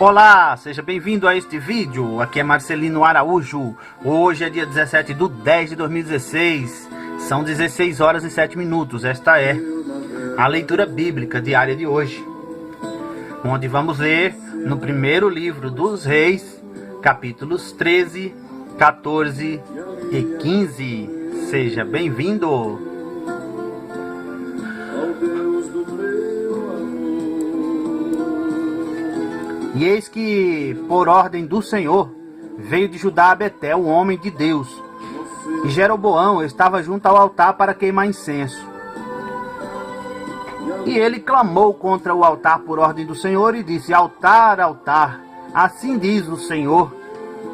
Olá, seja bem-vindo a este vídeo. Aqui é Marcelino Araújo. Hoje é dia 17 de 10 de 2016. São 16 horas e 7 minutos. Esta é a leitura bíblica diária de hoje, onde vamos ler no primeiro livro dos Reis, capítulos 13, 14 e 15. Seja bem-vindo. E eis que, por ordem do Senhor, veio de Judá a Betel um homem de Deus. E Jeroboão estava junto ao altar para queimar incenso. E ele clamou contra o altar por ordem do Senhor e disse: Altar, altar, assim diz o Senhor,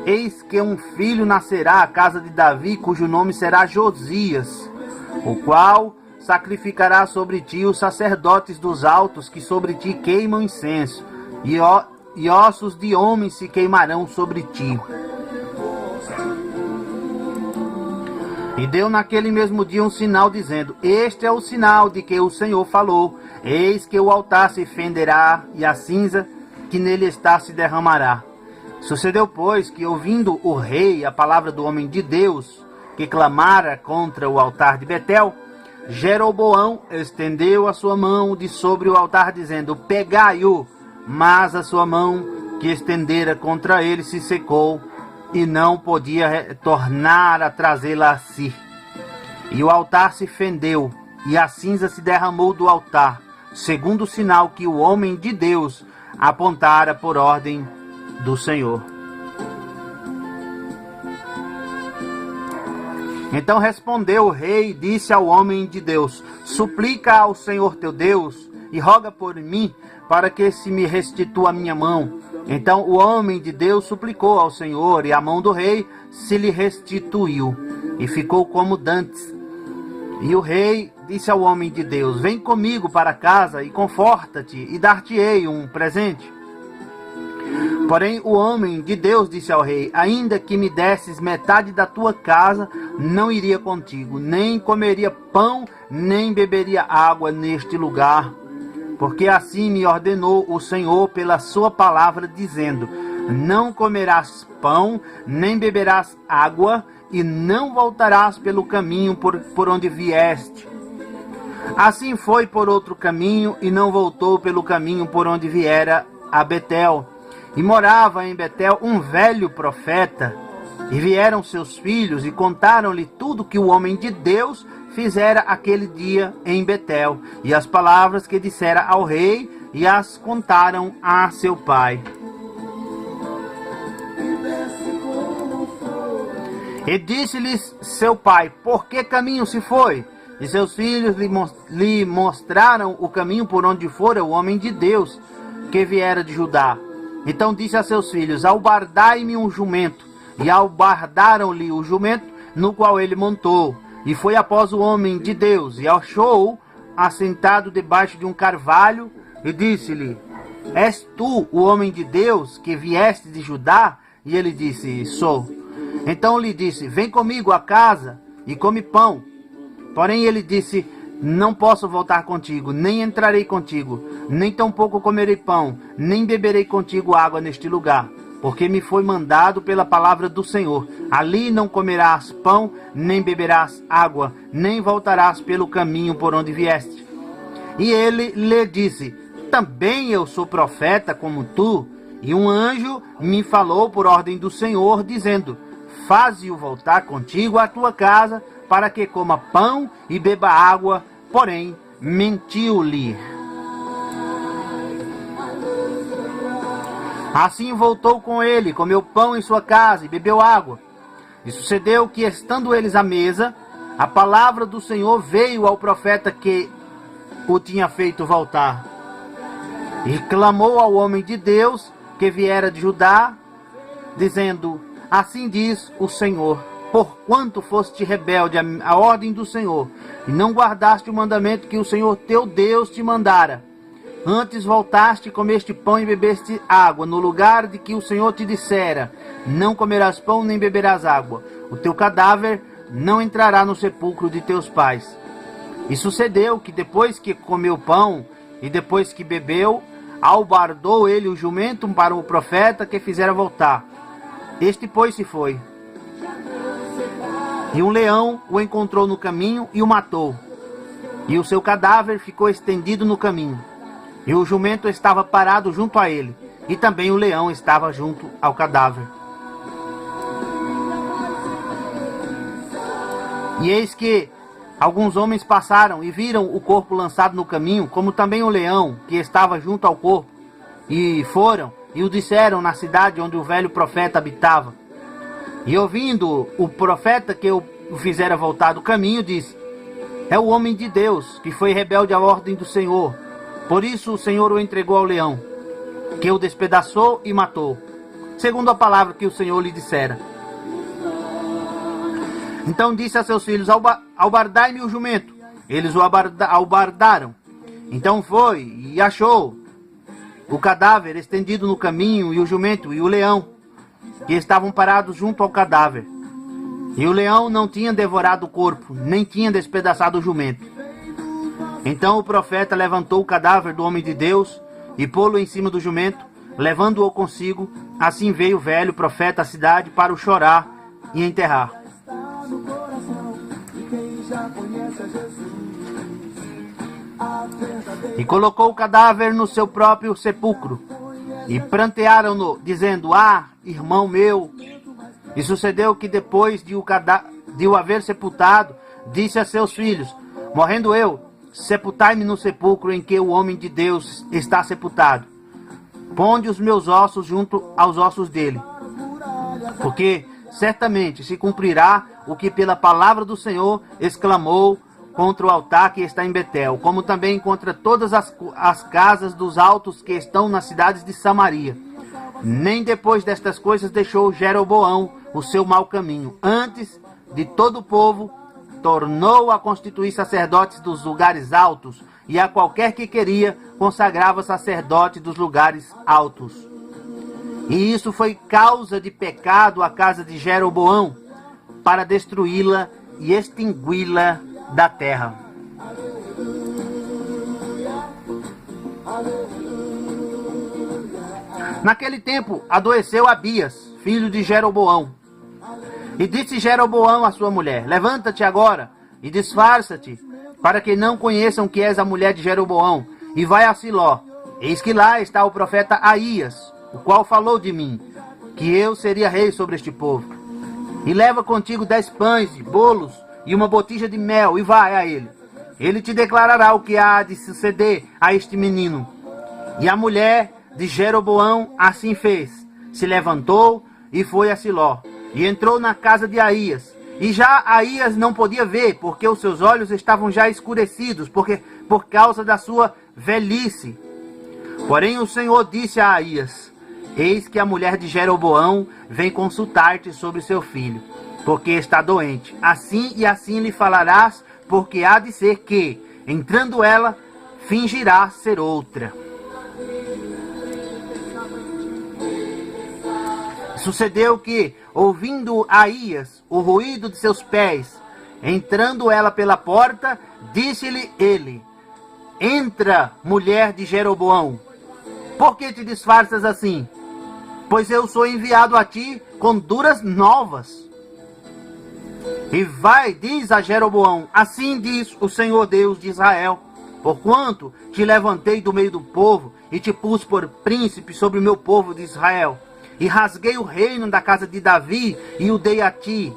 eis que um filho nascerá à casa de Davi, cujo nome será Josias, o qual sacrificará sobre ti os sacerdotes dos altos que sobre ti queimam incenso, e ossos de homens se queimarão sobre ti. E deu naquele mesmo dia um sinal, dizendo: Este é o sinal de que o Senhor falou: Eis que o altar se fenderá, e a cinza que nele está se derramará. Sucedeu, pois, que ouvindo o rei a palavra do homem de Deus, que clamara contra o altar de Betel, Jeroboão estendeu a sua mão de sobre o altar, dizendo: Pegai-o. Mas a sua mão que estendera contra ele se secou, e não podia tornar a trazê-la a si. E o altar se fendeu, e a cinza se derramou do altar, segundo o sinal que o homem de Deus apontara por ordem do Senhor. Então respondeu o rei e disse ao homem de Deus: Suplica ao Senhor teu Deus, e roga por mim, para que se me restitua a minha mão. Então o homem de Deus suplicou ao Senhor, e a mão do rei se lhe restituiu, e ficou como dantes. E o rei disse ao homem de Deus: Vem comigo para casa, e conforta-te, e dar-te-ei um presente. Porém o homem de Deus disse ao rei: Ainda que me desses metade da tua casa, não iria contigo, nem comeria pão, nem beberia água neste lugar. Porque assim me ordenou o Senhor pela sua palavra, dizendo: Não comerás pão, nem beberás água, e não voltarás pelo caminho por onde vieste. Assim foi por outro caminho, e não voltou pelo caminho por onde viera a Betel. E morava em Betel um velho profeta. E vieram seus filhos e contaram-lhe tudo que o homem de Deus fizera aquele dia em Betel, e as palavras que dissera ao rei, e as contaram a seu pai. E disse-lhes seu pai: Por que caminho se foi? E seus filhos lhe mostraram o caminho por onde fora o homem de Deus, que viera de Judá. Então disse a seus filhos: Albardai-me um jumento. E albardaram-lhe o jumento, no qual ele montou. E foi após o homem de Deus, e achou-o assentado debaixo de um carvalho, e disse-lhe: És tu o homem de Deus que vieste de Judá? E ele disse: Sou. Então lhe disse: Vem comigo à casa e come pão. Porém ele disse: Não posso voltar contigo, nem entrarei contigo, nem tampouco comerei pão, nem beberei contigo água neste lugar. Porque me foi mandado pela palavra do Senhor: Ali não comerás pão, nem beberás água, nem voltarás pelo caminho por onde vieste. E ele lhe disse: Também eu sou profeta como tu, e um anjo me falou por ordem do Senhor, dizendo: Faze-o voltar contigo à tua casa, para que coma pão e beba água. Porém, mentiu-lhe. Assim voltou com ele, comeu pão em sua casa e bebeu água. E sucedeu que, estando eles à mesa, a palavra do Senhor veio ao profeta que o tinha feito voltar. E clamou ao homem de Deus, que viera de Judá, dizendo: Assim diz o Senhor: Porquanto foste rebelde à ordem do Senhor, e não guardaste o mandamento que o Senhor teu Deus te mandara, antes voltaste, comeste pão e bebeste água, no lugar de que o Senhor te dissera: Não comerás pão nem beberás água. O teu cadáver não entrará no sepulcro de teus pais. E sucedeu que depois que comeu pão e depois que bebeu, albardou ele o jumento para o profeta que fizera voltar. Este, pois, se foi. E um leão o encontrou no caminho e o matou. E o seu cadáver ficou estendido no caminho. E o jumento estava parado junto a ele. E também o leão estava junto ao cadáver. E eis que alguns homens passaram e viram o corpo lançado no caminho, como também o leão que estava junto ao corpo. E foram e o disseram na cidade onde o velho profeta habitava. E ouvindo o profeta que o fizera voltar do caminho, disse: é o homem de Deus, que foi rebelde à ordem do Senhor. Por isso o Senhor o entregou ao leão, que o despedaçou e matou, segundo a palavra que o Senhor lhe dissera. Então disse a seus filhos: albardai-me o jumento. Eles o albardaram. Então foi e achou o cadáver estendido no caminho, e o jumento e o leão, que estavam parados junto ao cadáver. E o leão não tinha devorado o corpo, nem tinha despedaçado o jumento. Então o profeta levantou o cadáver do homem de Deus e pô-lo em cima do jumento, levando-o consigo. Assim veio o velho profeta à cidade para o chorar e enterrar. E colocou o cadáver no seu próprio sepulcro. E prantearam-no, dizendo: ah, irmão meu. E sucedeu que depois de o haver sepultado, disse a seus filhos: morrendo eu, sepultai-me no sepulcro em que o homem de Deus está sepultado. Ponde os meus ossos junto aos ossos dele. Porque certamente se cumprirá o que pela palavra do Senhor exclamou contra o altar que está em Betel, como também contra todas as casas dos altos que estão nas cidades de Samaria. Nem depois destas coisas deixou Jeroboão o seu mau caminho. Antes de todo o povo, tornou a constituir sacerdotes dos lugares altos, e a qualquer que queria, consagrava sacerdote dos lugares altos. E isso foi causa de pecado à casa de Jeroboão, para destruí-la e extingui-la da terra. Naquele tempo adoeceu Abias, filho de Jeroboão. E disse Jeroboão à sua mulher: levanta-te agora e disfarça-te, para que não conheçam que és a mulher de Jeroboão, e vai a Siló. Eis que lá está o profeta Aías, o qual falou de mim, que eu seria rei sobre este povo. E leva contigo 10 pães e bolos e uma botija de mel, e vai a ele. Ele te declarará o que há de suceder a este menino. E a mulher de Jeroboão assim fez. Se levantou e foi a Siló, e entrou na casa de Aías. E já Aías não podia ver, porque os seus olhos estavam já escurecidos, por causa da sua velhice. Porém o Senhor disse a Aías: eis que a mulher de Jeroboão vem consultar-te sobre seu filho, porque está doente. Assim e assim lhe falarás, porque há de ser que, entrando ela, fingirá ser outra. Sucedeu que, ouvindo Aías o ruído de seus pés, entrando ela pela porta, disse-lhe ele: entra, mulher de Jeroboão. Por que te disfarças assim? Pois eu sou enviado a ti com duras novas. E vai, diz a Jeroboão: assim diz o Senhor Deus de Israel: porquanto te levantei do meio do povo e te pus por príncipe sobre o meu povo de Israel, e rasguei o reino da casa de Davi e o dei a ti.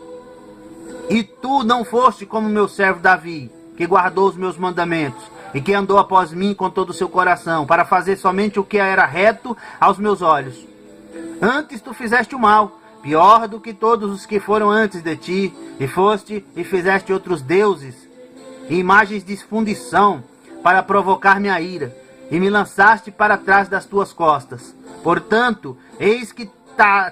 E tu não foste como meu servo Davi, que guardou os meus mandamentos e que andou após mim com todo o seu coração, para fazer somente o que era reto aos meus olhos. Antes tu fizeste o mal, pior do que todos os que foram antes de ti, e foste e fizeste outros deuses e imagens de fundição para provocar minha ira, e me lançaste para trás das tuas costas. Portanto, eis que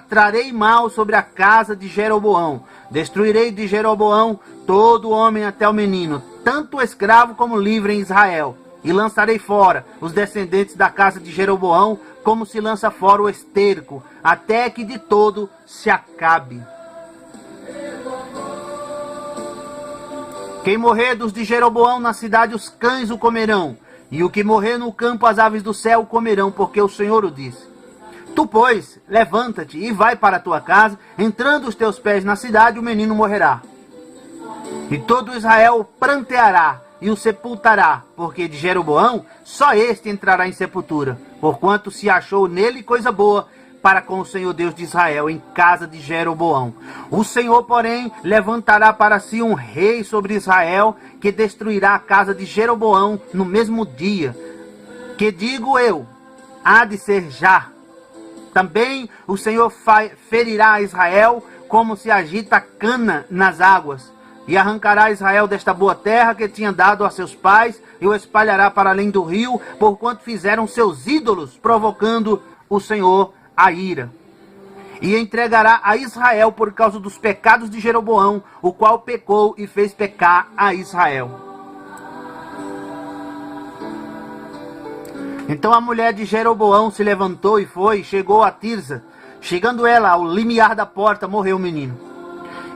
trarei mal sobre a casa de Jeroboão. Destruirei de Jeroboão todo homem até o menino, tanto escravo como livre em Israel. E lançarei fora os descendentes da casa de Jeroboão, como se lança fora o esterco, até que de todo se acabe. Quem morrer dos de Jeroboão na cidade, os cães o comerão. E o que morrer no campo as aves do céu comerão, porque o Senhor o disse. Tu, pois, levanta-te e vai para a tua casa, entrando os teus pés na cidade, o menino morrerá. E todo Israel pranteará e o sepultará, porque de Jeroboão só este entrará em sepultura, porquanto se achou nele coisa boa para com o Senhor Deus de Israel, em casa de Jeroboão. O Senhor, porém, levantará para si um rei sobre Israel, que destruirá a casa de Jeroboão no mesmo dia, que digo eu, há de ser já. Também o Senhor ferirá a Israel, como se agita a cana nas águas, e arrancará Israel desta boa terra que tinha dado a seus pais, e o espalhará para além do rio, porquanto fizeram seus ídolos, provocando o Senhor a ira. E entregará a Israel por causa dos pecados de Jeroboão, o qual pecou e fez pecar a Israel. Então a mulher de Jeroboão se levantou e chegou a Tirza. Chegando ela ao limiar da porta, morreu o menino.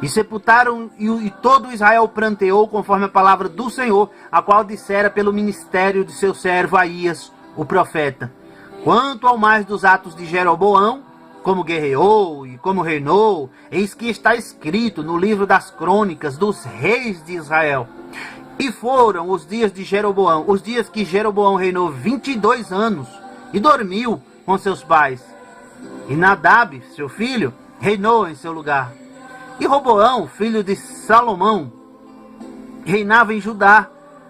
E sepultaram, e todo Israel pranteou conforme a palavra do Senhor, a qual dissera pelo ministério de seu servo Aías, o profeta. Quanto ao mais dos atos de Jeroboão, como guerreou e como reinou, eis que está escrito no livro das crônicas dos reis de Israel. E foram os dias de Jeroboão, os dias que Jeroboão reinou 22 anos, e dormiu com seus pais. E Nadab, seu filho, reinou em seu lugar. E Roboão, filho de Salomão, reinava em Judá.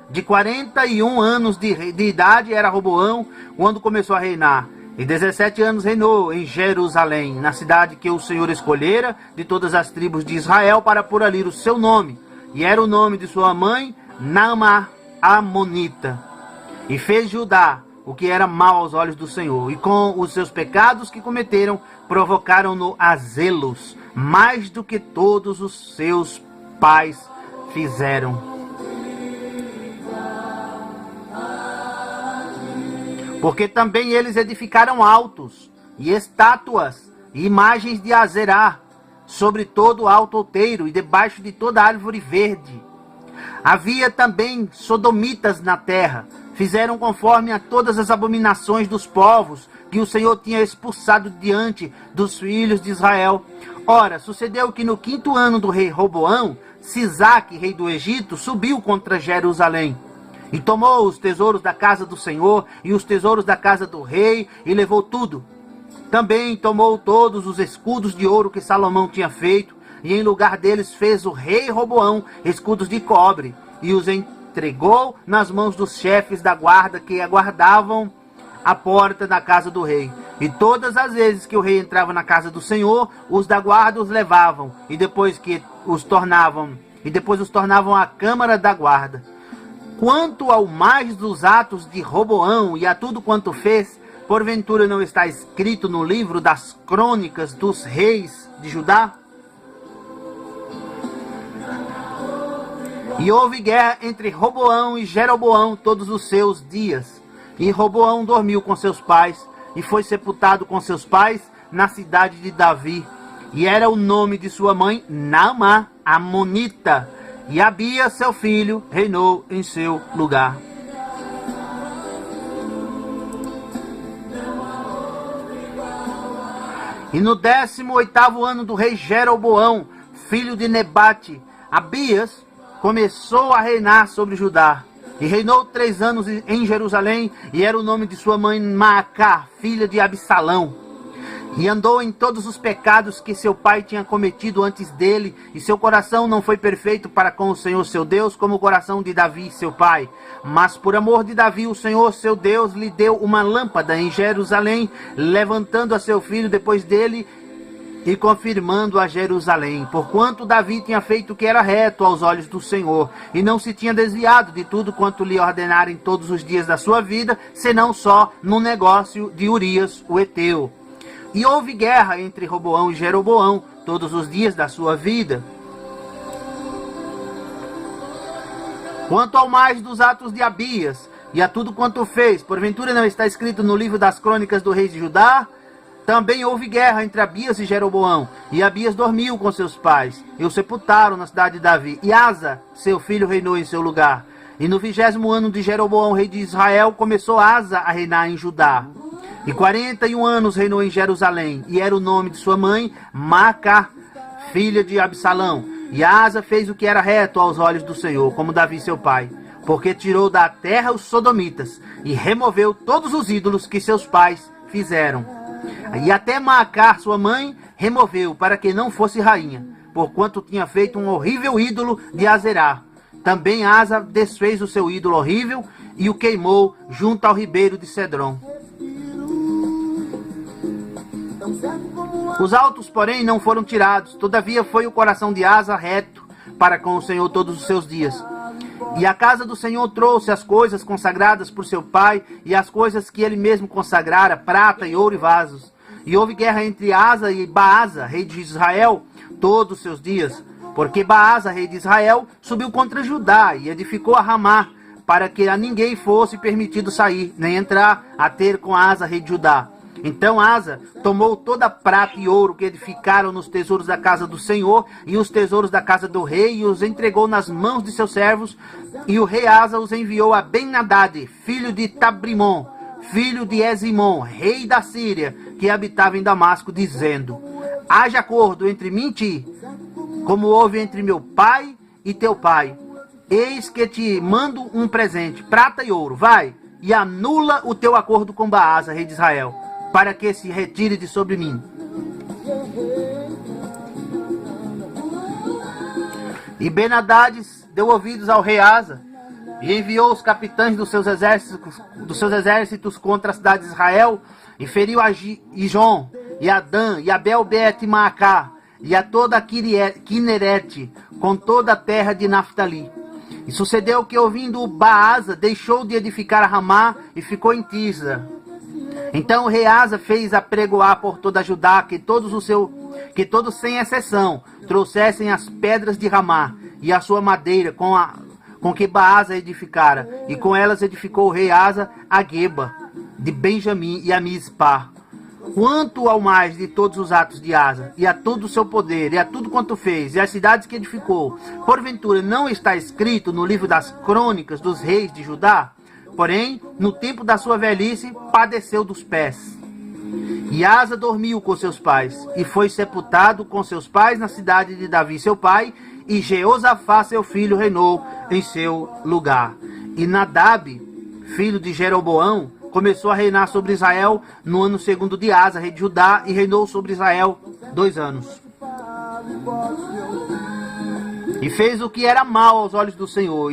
De 41 anos de idade era Roboão quando começou a reinar. E 17 anos reinou em Jerusalém, na cidade que o Senhor escolhera de todas as tribos de Israel para pôr ali o seu nome. E era o nome de sua mãe, Naamá, Amonita. E fez Judá o que era mal aos olhos do Senhor. E com os seus pecados que cometeram, provocaram-no a zelos, mais do que todos os seus pais fizeram. Porque também eles edificaram altos, e estátuas, e imagens de Azerá, sobre todo o alto outeiro, e debaixo de toda árvore verde. Havia também sodomitas na terra, fizeram conforme a todas as abominações dos povos, que o Senhor tinha expulsado diante dos filhos de Israel. Ora, sucedeu que no 5º ano do rei Roboão, Sisaque, rei do Egito, subiu contra Jerusalém. E tomou os tesouros da casa do Senhor e os tesouros da casa do rei, e levou tudo. Também tomou todos os escudos de ouro que Salomão tinha feito, e em lugar deles fez o rei Roboão escudos de cobre, e os entregou nas mãos dos chefes da guarda que aguardavam a porta da casa do rei. E todas as vezes que o rei entrava na casa do Senhor, os da guarda os levavam, e depois os tornavam à câmara da guarda. Quanto ao mais dos atos de Roboão e a tudo quanto fez, porventura não está escrito no livro das crônicas dos reis de Judá? E houve guerra entre Roboão e Jeroboão todos os seus dias. E Roboão dormiu com seus pais, e foi sepultado com seus pais na cidade de Davi. E era o nome de sua mãe Naamá, Amonita. E Abias, seu filho, reinou em seu lugar. E no 18º ano do rei Jeroboão, filho de Nebate, Abias começou a reinar sobre Judá. E reinou 3 anos em Jerusalém, e era o nome de sua mãe Maacá, filha de Absalão. E andou em todos os pecados que seu pai tinha cometido antes dele, e seu coração não foi perfeito para com o Senhor seu Deus, como o coração de Davi, seu pai. Mas por amor de Davi, o Senhor seu Deus lhe deu uma lâmpada em Jerusalém, levantando a seu filho depois dele e confirmando a Jerusalém. Porquanto Davi tinha feito o que era reto aos olhos do Senhor, e não se tinha desviado de tudo quanto lhe ordenarem todos os dias da sua vida, senão só no negócio de Urias, o Eteu. E houve guerra entre Roboão e Jeroboão todos os dias da sua vida. Quanto ao mais dos atos de Abias, e a tudo quanto fez, porventura não está escrito no livro das crônicas do rei de Judá? Também houve guerra entre Abias e Jeroboão, e Abias dormiu com seus pais, e o sepultaram na cidade de Davi. E Asa, seu filho, reinou em seu lugar. E no 20º ano de Jeroboão, rei de Israel, começou Asa a reinar em Judá. E 41 anos reinou em Jerusalém. E era o nome de sua mãe, Maaca, filha de Absalão. E Asa fez o que era reto aos olhos do Senhor, como Davi seu pai. Porque tirou da terra os sodomitas e removeu todos os ídolos que seus pais fizeram. E até Maaca, sua mãe, removeu para que não fosse rainha, porquanto tinha feito um horrível ídolo de Azerá. Também Asa desfez o seu ídolo horrível e o queimou junto ao ribeiro de Cedron. Os altos, porém, não foram tirados. Todavia foi o coração de Asa reto para com o Senhor todos os seus dias. E a casa do Senhor trouxe as coisas consagradas por seu pai e as coisas que ele mesmo consagrara, prata e ouro e vasos. E houve guerra entre Asa e Baasa, rei de Israel, todos os seus dias. Porque Baasa, rei de Israel, subiu contra Judá e edificou a Ramá, para que a ninguém fosse permitido sair, nem entrar a ter com Asa, rei de Judá. Então Asa tomou toda a prata e ouro que edificaram nos tesouros da casa do Senhor e os tesouros da casa do rei, e os entregou nas mãos de seus servos. E o rei Asa os enviou a Ben-Hadad, filho de Tabrimon, filho de Ezimon, rei da Síria, que habitava em Damasco, dizendo: haja acordo entre mim e ti, como houve entre meu pai e teu pai. Eis que te mando um presente, prata e ouro. Vai e anula o teu acordo com Baasa, rei de Israel, para que se retire de sobre mim. E Ben-Hadad deu ouvidos ao rei Asa, e enviou os capitães dos seus exércitos contra a cidade de Israel, e feriu a Ijon, e a Dan, e a Bel-Bet-Maacá, e a toda a Quinerete, com toda a terra de Naftali. E sucedeu que, ouvindo Baasa, deixou de edificar a Ramá e ficou em Tirza. Então o rei Asa fez apregoar por toda a Judá que todos sem exceção trouxessem as pedras de Ramá e a sua madeira com que Baasa edificara, e com elas edificou o rei Asa a Geba de Benjamim e a Mispá. Quanto ao mais de todos os atos de Asa, e a todo o seu poder, e a tudo quanto fez, e as cidades que edificou, porventura não está escrito no livro das crônicas dos reis de Judá? Porém, no tempo da sua velhice, padeceu dos pés. E Asa dormiu com seus pais, e foi sepultado com seus pais na cidade de Davi seu pai, e Jeosafá seu filho reinou em seu lugar. E Nadab, filho de Jeroboão, começou a reinar sobre Israel no ano 2º de Asa, rei de Judá, e reinou sobre Israel 2 anos. E fez o que era mal aos olhos do Senhor,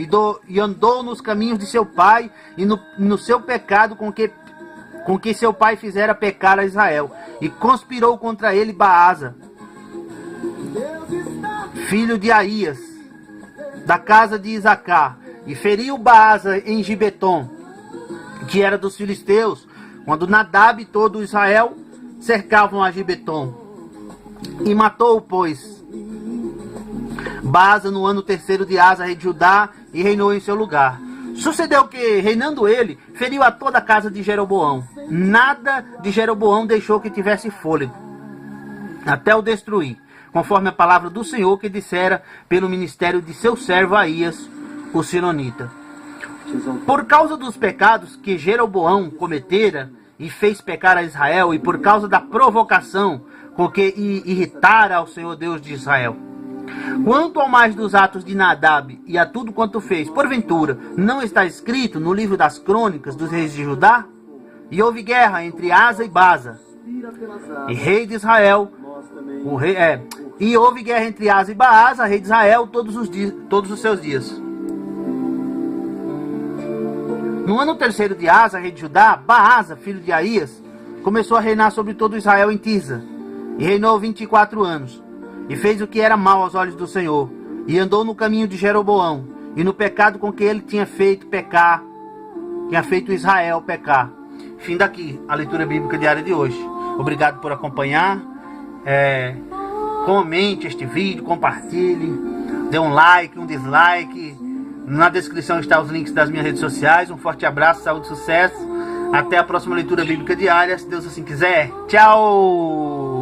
e andou nos caminhos de seu pai, e no seu pecado com que seu pai fizera pecar a Israel. E conspirou contra ele Baasa, filho de Aías, da casa de Isacar, e feriu Baasa em Gibeton, que era dos filisteus, quando Nadab e todo Israel cercavam a Gibeton. E matou-o, pois, Baasa no ano 3º de Asa, rei de Judá, e reinou em seu lugar. Sucedeu que, reinando ele, feriu a toda a casa de Jeroboão. Nada de Jeroboão deixou que tivesse fôlego, até o destruir, conforme a palavra do Senhor que dissera pelo ministério de seu servo Aías, o silonita. Por causa dos pecados que Jeroboão cometera e fez pecar a Israel, e por causa da provocação com que irritara ao Senhor Deus de Israel. Quanto ao mais dos atos de Nadab e a tudo quanto fez, porventura, não está escrito no livro das crônicas dos reis de Judá? E houve guerra entre Asa e Baasa, e rei de Israel, e houve guerra entre Asa e Baasa, rei de Israel, todos os seus dias. No ano 3º de Asa, rei de Judá, Baasa, filho de Aías, começou a reinar sobre todo Israel em Tirza, e reinou 24 anos, e fez o que era mal aos olhos do Senhor, e andou no caminho de Jeroboão, e no pecado com que ele tinha feito Israel pecar. Fim daqui a leitura bíblica diária de hoje. Obrigado por acompanhar. Comente este vídeo, compartilhe, dê um like, um dislike. Na descrição estão os links das minhas redes sociais. Um forte abraço, saúde e sucesso. Até a próxima leitura bíblica diária, se Deus assim quiser. Tchau!